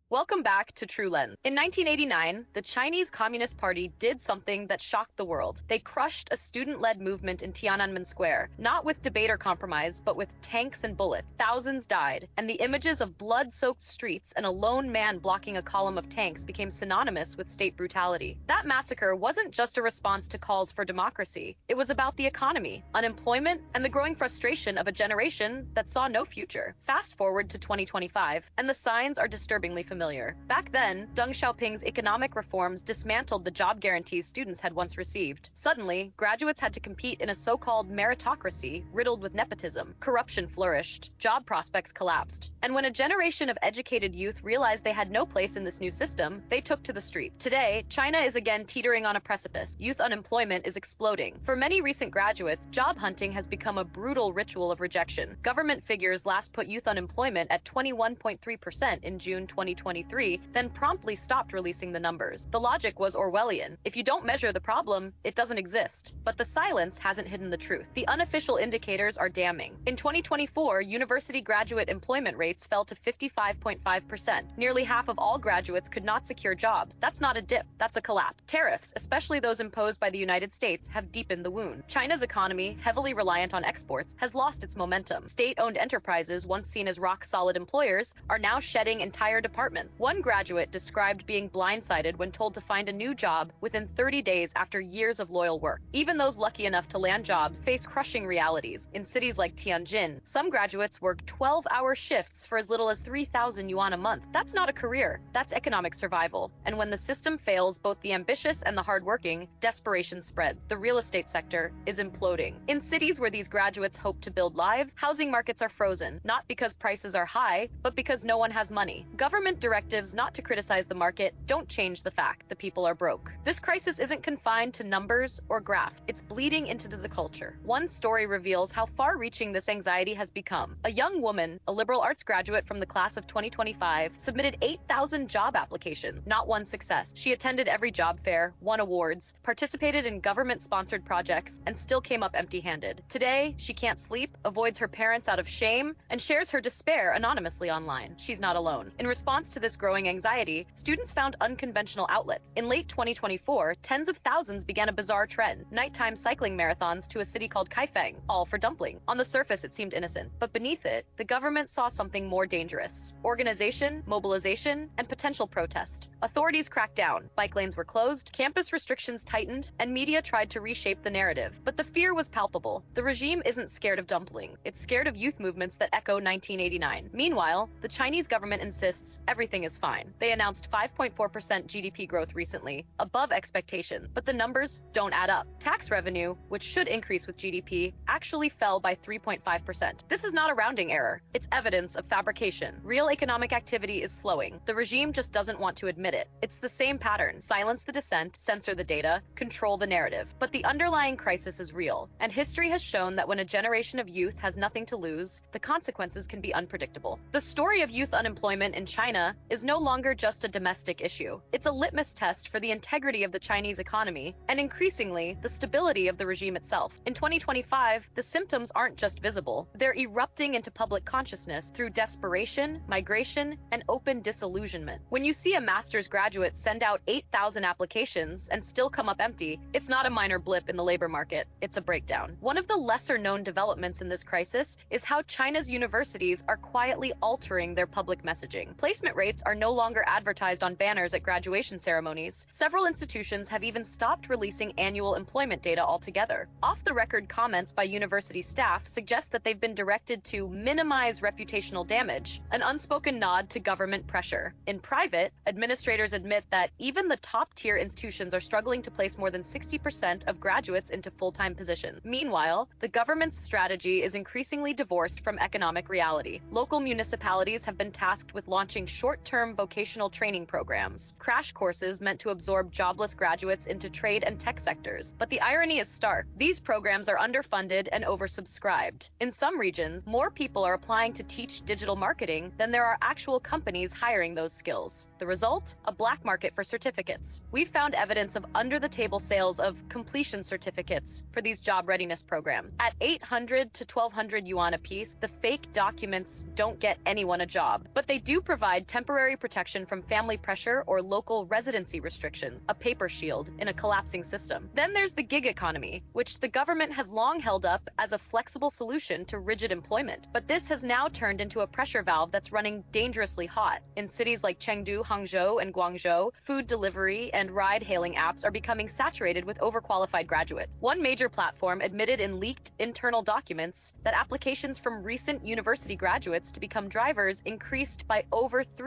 Welcome back to True Lens. In 1989, the Chinese Communist Party did something that shocked the world. They crushed a student-led movement in Tiananmen Square, not with debate or compromise, but with tanks and bullets. Thousands died, and the images of blood-soaked streets and a lone man blocking a column of tanks became synonymous with state brutality. That massacre wasn't just a response to calls for democracy. It was about the economy, unemployment, and the growing frustration of a generation that saw no future. Fast forward to 2025, and the signs are disturbingly familiar. Back then, Deng Xiaoping's economic reforms dismantled the job guarantees students had once received. Suddenly, graduates had to compete in a so-called meritocracy riddled with nepotism. Corruption flourished, job prospects collapsed. And when a generation of educated youth realized they had no place in this new system, they took to the street. Today, China is again teetering on a precipice. Youth unemployment is exploding. For many recent graduates, job hunting has become a brutal ritual of rejection. Government figures last put youth unemployment at 21.3% in June 2023, then promptly stopped releasing the numbers. The logic was Orwellian. If you don't measure the problem, it doesn't exist. But the silence hasn't hidden the truth. The unofficial indicators are damning. In 2024, university graduate employment rates fell to 55.5%. Nearly half of all graduates could not secure jobs. That's not a dip, that's a collapse. Tariffs, especially those imposed by the United States, have deepened the wound. China's economy, heavily reliant on exports, has lost its momentum. State-owned enterprises, once seen as rock-solid employers, are now shedding entire departments. One graduate described being blindsided when told to find a new job within 30 days after years of loyal work. Even those lucky enough to land jobs face crushing realities. In cities like Tianjin, some graduates work 12-hour shifts for as little as 3,000 yuan a month. That's not a career, that's economic survival. And when the system fails both the ambitious and the hardworking, desperation spreads. The real estate sector is imploding. In cities where these graduates hope to build lives, housing markets are frozen, not because prices are high, but because no one has money. Government directives not to criticize the market don't change the fact the people are broke. This crisis isn't confined to numbers or graph. It's bleeding into the culture. One story reveals how far-reaching this anxiety has become. A young woman, a liberal arts graduate from the class of 2025, submitted 8,000 job applications, not one success. She attended every job fair, won awards, participated in government-sponsored projects, and still came up empty-handed. Today, she can't sleep, avoids her parents out of shame, and shares her despair anonymously online. She's not alone. In response to this growing anxiety, students found unconventional outlets. In late 2024, tens of thousands began a bizarre trend: nighttime cycling marathons to a city called Kaifeng, all for dumpling. On the surface, it seemed innocent, but beneath it, the government saw something more dangerous: organization, mobilization, and potential protest. Authorities cracked down, bike lanes were closed, campus restrictions tightened, and media tried to reshape the narrative. But the fear was palpable. The regime isn't scared of dumpling, it's scared of youth movements that echo 1989. Meanwhile, the Chinese government insists everything is fine. They announced 5.4% GDP growth recently, above expectation, but the numbers don't add up. Tax revenue, which should increase with GDP, actually fell by 3.5%. This is not a rounding error. It's evidence of fabrication. Real economic activity is slowing. The regime just doesn't want to admit it. It's the same pattern: silence the dissent, censor the data, control the narrative. But the underlying crisis is real, and history has shown that when a generation of youth has nothing to lose, the consequences can be unpredictable. The story of youth unemployment in China is no longer just a domestic issue. It's a litmus test for the integrity of the Chinese economy, and increasingly, the stability of the regime itself. In 2025, the symptoms aren't just visible, they're erupting into public consciousness through desperation, migration, and open disillusionment. When you see a master's graduate send out 8,000 applications and still come up empty, it's not a minor blip in the labor market, it's a breakdown. One of the lesser-known developments in this crisis is how China's universities are quietly altering their public messaging. Placement rates are no longer advertised on banners at graduation ceremonies. Several institutions have even stopped releasing annual employment data altogether. Off-the-record comments by university staff suggest that they've been directed to minimize reputational damage, an unspoken nod to government pressure. In private, administrators admit that even the top-tier institutions are struggling to place more than 60% of graduates into full-time positions. Meanwhile, the government's strategy is increasingly divorced from economic reality. Local municipalities have been tasked with launching short-term vocational training programs, crash courses meant to absorb jobless graduates into trade and tech sectors. But the irony is stark. These programs are underfunded and oversubscribed. In some regions, more people are applying to teach digital marketing than there are actual companies hiring those skills. The result? A black market for certificates. We've found evidence of under-the-table sales of completion certificates for these job readiness programs. At 800 to 1,200 yuan a piece, the fake documents don't get anyone a job, but they do provide temporary protection from family pressure or local residency restrictions, a paper shield in a collapsing system. Then there's the gig economy, which the government has long held up as a flexible solution to rigid employment. But this has now turned into a pressure valve that's running dangerously hot. In cities like Chengdu, Hangzhou, and Guangzhou, food delivery and ride-hailing apps are becoming saturated with overqualified graduates. One major platform admitted in leaked internal documents that applications from recent university graduates to become drivers increased by over 300%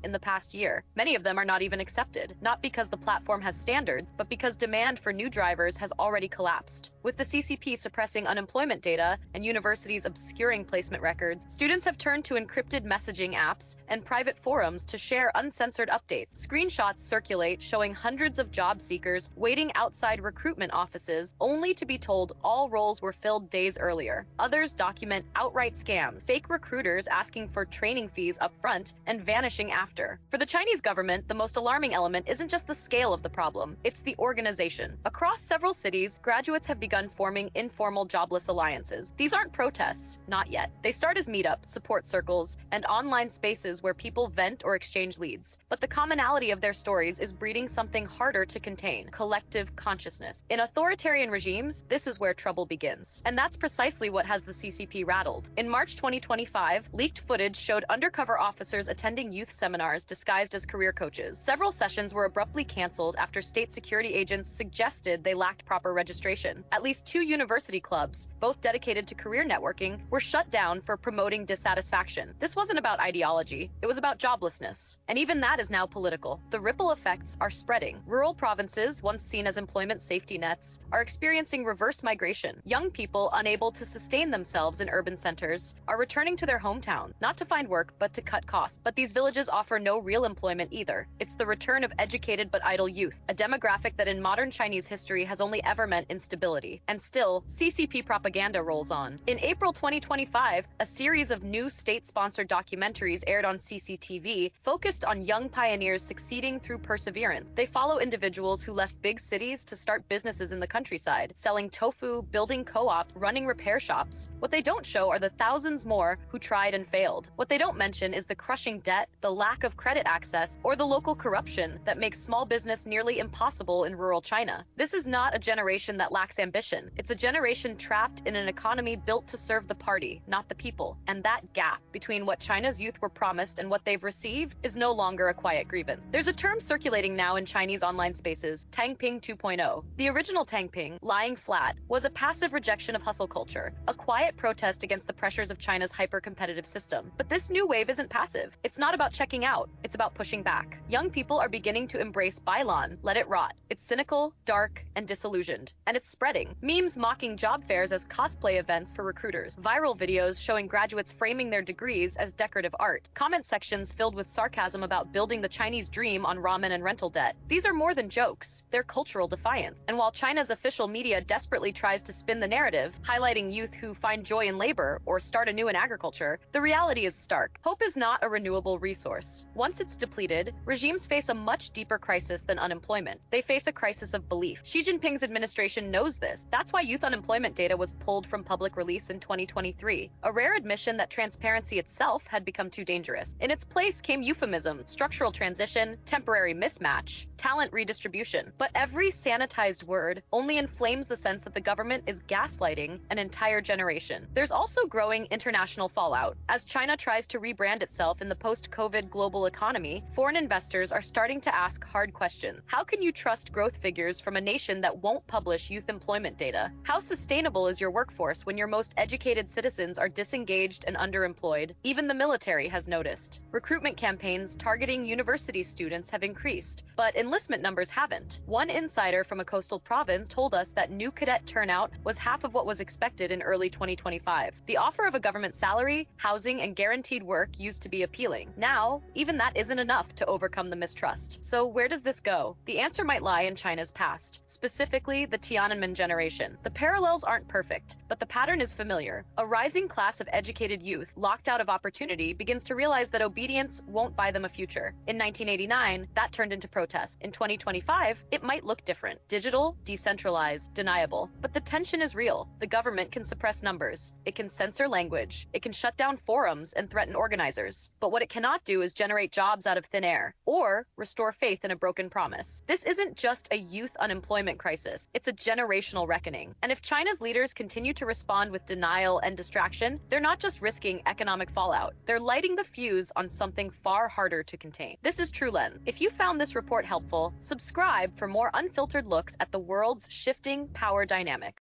in the past year. Many of them are not even accepted, not because the platform has standards, but because demand for new drivers has already collapsed. With the CCP suppressing unemployment data and universities obscuring placement records, students have turned to encrypted messaging apps and private forums to share uncensored updates. Screenshots circulate showing hundreds of job seekers waiting outside recruitment offices only to be told all roles were filled days earlier. Others document outright scams, fake recruiters asking for training fees up front and vanishing after. For the Chinese government, the most alarming element isn't just the scale of the problem, it's the organization. Across several cities, graduates have begun forming informal jobless alliances. These aren't protests, not yet. They start as meetups, support circles, and online spaces where people vent or exchange leads. But the commonality of their stories is breeding something harder to contain: collective consciousness. In authoritarian regimes, this is where trouble begins. And that's precisely what has the CCP rattled. In March 2025, leaked footage showed undercover officers attending youth seminars disguised as career coaches. Several sessions were abruptly canceled after state security agents suggested they lacked proper registration. At least 2 university clubs, both dedicated to career networking, were shut down for promoting dissatisfaction. This wasn't about ideology, it was about joblessness. And even that is now political. The ripple effects are spreading. Rural provinces, once seen as employment safety nets, are experiencing reverse migration. Young people unable to sustain themselves in urban centers are returning to their hometown, not to find work, but to cut costs. But these villages offer no real employment either. It's the return of educated but idle youth, a demographic that in modern Chinese history has only ever meant instability. And still, CCP propaganda rolls on. In April 2025, a series of new state-sponsored documentaries aired on CCTV focused on young pioneers succeeding through perseverance. They follow individuals who left big cities to start businesses in the countryside, selling tofu, building co-ops, running repair shops. What they don't show are the thousands more who tried and failed. What they don't mention is the crushing debt, the lack of credit access, or the local corruption that makes small business nearly impossible in rural China. This is not a generation that lacks ambition. It's a generation trapped in an economy built to serve the party, not the people. And that gap between what China's youth were promised and what they've received is no longer a quiet grievance. There's a term circulating now in Chinese online spaces, Tangping 2.0. The original Tangping, lying flat, was a passive rejection of hustle culture, a quiet protest against the pressures of China's hyper-competitive system. But this new wave isn't passive. It's not about checking out, it's about pushing back. Young people are beginning to embrace Bailan, let it rot. It's cynical, dark, and disillusioned. And it's spreading. Memes mocking job fairs as cosplay events for recruiters. Viral videos showing graduates framing their degrees as decorative art. Comment sections filled with sarcasm about building the Chinese dream on ramen and rental debt. These are more than jokes. They're cultural defiance. And while China's official media desperately tries to spin the narrative, highlighting youth who find joy in labor or start anew in agriculture, the reality is stark. Hope is not a renewable resource. Once it's depleted, regimes face a much deeper crisis than unemployment. They face a crisis of belief. Xi Jinping's administration knows this. That's why youth unemployment data was pulled from public release in 2023, a rare admission that transparency itself had become too dangerous. In its place came euphemism, structural transition, temporary mismatch, talent redistribution. But every sanitized word only inflames the sense that the government is gaslighting an entire generation. There's also growing international fallout. As China tries to rebrand itself in the post-COVID global economy, foreign investors are starting to ask hard questions. How can you trust growth figures from a nation that won't publish youth employment data? How sustainable is your workforce when your most educated citizens are disengaged and underemployed? Even the military has noticed. Recruitment campaigns targeting university students have increased, but enlistment numbers haven't. One insider from a coastal province told us that new cadet turnout was half of what was expected in early 2025. The offer of a government salary, housing, and guaranteed work used to be appealing. Now, even that isn't enough to overcome the mistrust. So where does this go? The answer might lie in China's past, specifically the Tiananmen generation. The parallels aren't perfect, but the pattern is familiar. A rising class of educated youth, locked out of opportunity, begins to realize that obedience won't buy them a future. In 1989, that turned into protest. In 2025, it might look different. Digital, decentralized, deniable. But the tension is real. The government can suppress numbers. It can censor language. It can shut down forums and threaten organizers. But what it cannot do is generate jobs out of thin air or restore faith in a broken promise. This isn't just a youth unemployment crisis. It's a generational reckoning. And if China's leaders continue to respond with denial and distraction, they're not just risking economic fallout. They're lighting the fuse on something far harder to contain. This is TrueLens. If you found this report helpful, subscribe for more unfiltered looks at the world's shifting power dynamics.